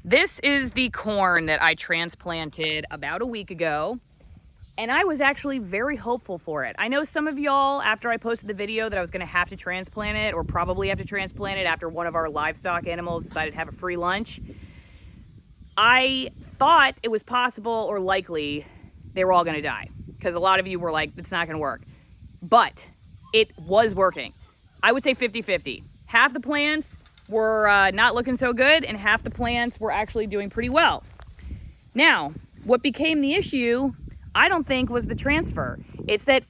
This is the corn that I transplanted about a week ago, and I was actually very hopeful for it. I know some of y'all, after I posted the video, that I was gonna have to transplant it, or probably have to transplant it after one of our livestock animals decided to have a free lunch. I thought it was possible or likely they were all gonna die, because a lot of you were like, it's not gonna work. But it was working. I would say 50-50. Half the plants were not looking so good, and half the plants were actually doing pretty well. Now, what became the issue, I don't think, was the transfer. It's that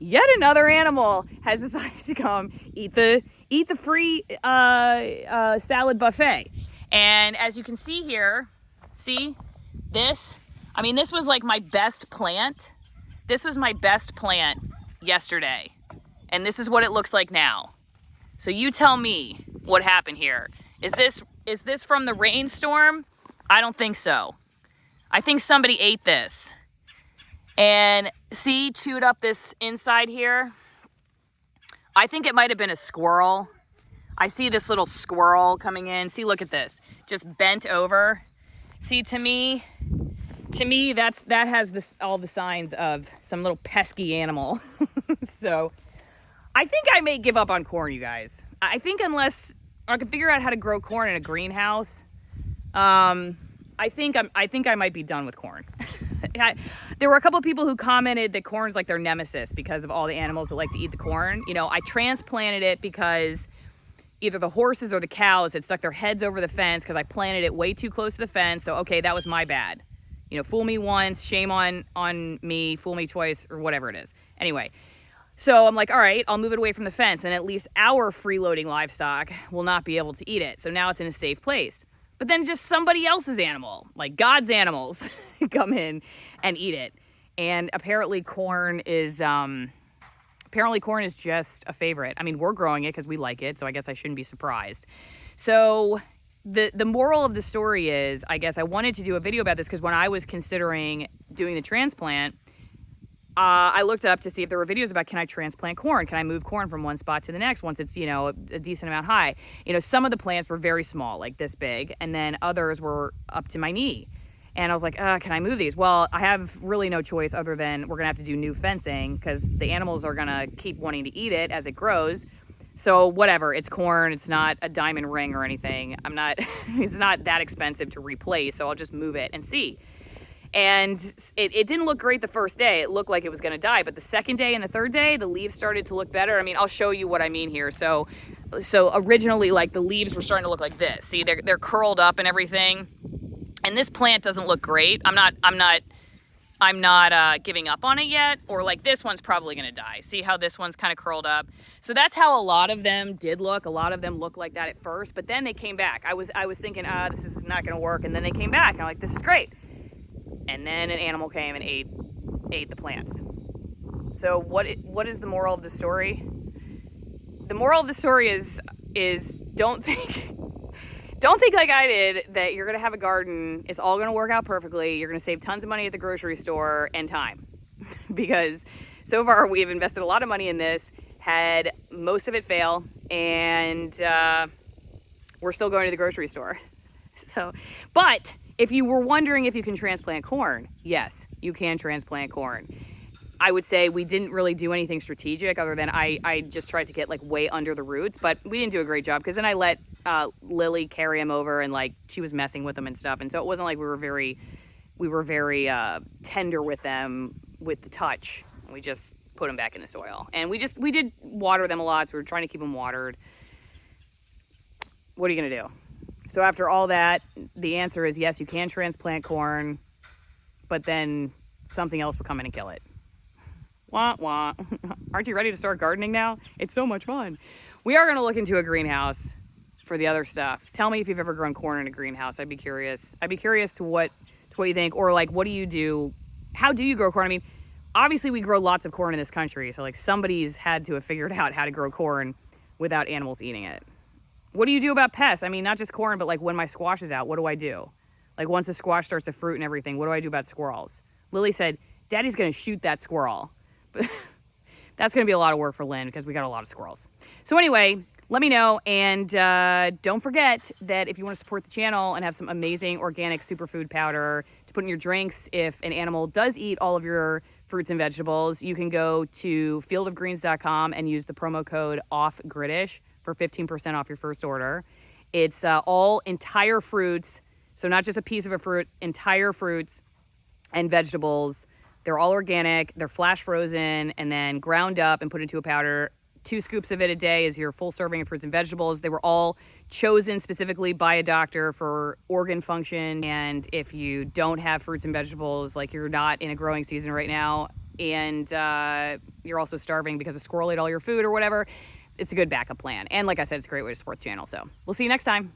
yet another animal has decided to come eat the free salad buffet. And as you can see here, see this? I mean, this was like my best plant. This was my best plant yesterday. And this is what it looks like now. So you tell me what happened here. Is this from the rainstorm? I don't think so. I think somebody ate this. And see, chewed up this inside here. I think it might have been a squirrel. I see this little squirrel coming in. See, look at this. Just bent over. See, to me, that has all the signs of some little pesky animal. So I think I may give up on corn, you guys. I think unless I can figure out how to grow corn in a greenhouse, I think I might be done with corn. There were a couple of people who commented that corn's like their nemesis because of all the animals that like to eat the corn. You know, I transplanted it because either the horses or the cows had stuck their heads over the fence because I planted it way too close to the fence. So, okay, that was my bad. You know, fool me once, shame on me, fool me twice, or whatever it is. Anyway, so I'm like, all right, I'll move it away from the fence, and at least our freeloading livestock will not be able to eat it. So now it's in a safe place. But then just somebody else's animal, like God's animals, come in and eat it. And apparently corn is just a favorite. I mean, we're growing it because we like it, so I guess I shouldn't be surprised. So the moral of the story is, I guess I wanted to do a video about this because when I was considering doing the transplant, I looked up to see if there were videos about, can I transplant corn? Can I move corn from one spot to the next once it's, you know, a decent amount high? You know, some of the plants were very small, like this big, and then others were up to my knee. And I was like, can I move these? Well, I have really no choice other than we're gonna have to do new fencing because the animals are gonna keep wanting to eat it as it grows. So whatever, it's corn, it's not a diamond ring or anything. It's not that expensive to replace, so I'll just move it and see. And it didn't look great the first day. It looked like it was gonna die, but the second day and the third day, the leaves started to look better. I mean, I'll show you what I mean here. So originally, like, the leaves were starting to look like this. See, they're curled up and everything. And this plant doesn't look great. I'm not giving up on it yet. Or like this one's probably gonna die. See how this one's kind of curled up? So that's how a lot of them did look. A lot of them looked like that at first, but then they came back. I was thinking, this is not gonna work. And then they came back and I'm like, this is great. And then an animal came and ate the plants. So what is the moral of the story? The moral of the story is don't think like I did that you're gonna have a garden, it's all gonna work out perfectly, you're gonna save tons of money at the grocery store and time. Because so far we've invested a lot of money in this, had most of it fail, and we're still going to the grocery store. But if you were wondering if you can transplant corn, yes, you can transplant corn. I would say we didn't really do anything strategic other than I just tried to get like way under the roots, but we didn't do a great job because then I let Lily carry him over and like she was messing with them and stuff. And so it wasn't like we were very tender with them with the touch. We just put them back in the soil and we did water them a lot. So we were trying to keep them watered. What are you going to do? So after all that, the answer is yes, you can transplant corn, but then something else will come in and kill it. Wah, wah. Aren't you ready to start gardening now? It's so much fun. We are going to look into a greenhouse for the other stuff. Tell me if you've ever grown corn in a greenhouse. I'd be curious. I'd be curious to what you think, or like, what do you do? How do you grow corn? I mean, obviously we grow lots of corn in this country, so like somebody's had to have figured out how to grow corn without animals eating it. What do you do about pests? I mean, not just corn, but like when my squash is out, what do I do? Like once the squash starts to fruit and everything, what do I do about squirrels? Lily said, Daddy's going to shoot that squirrel. But that's going to be a lot of work for Lynn because we got a lot of squirrels. So anyway, let me know. And don't forget that if you want to support the channel and have some amazing organic superfood powder to put in your drinks, if an animal does eat all of your fruits and vegetables, you can go to fieldofgreens.com and use the promo code OFFGRIDISH for 15% off your first order. It's all entire fruits, so not just a piece of a fruit, entire fruits and vegetables. They're all organic, they're flash frozen, and then ground up and put into a powder. 2 scoops of it a day is your full serving of fruits and vegetables. They were all chosen specifically by a doctor for organ function. And if you don't have fruits and vegetables, like you're not in a growing season right now, and you're also starving because a squirrel ate all your food or whatever, it's a good backup plan. And like I said, it's a great way to support the channel. So we'll see you next time.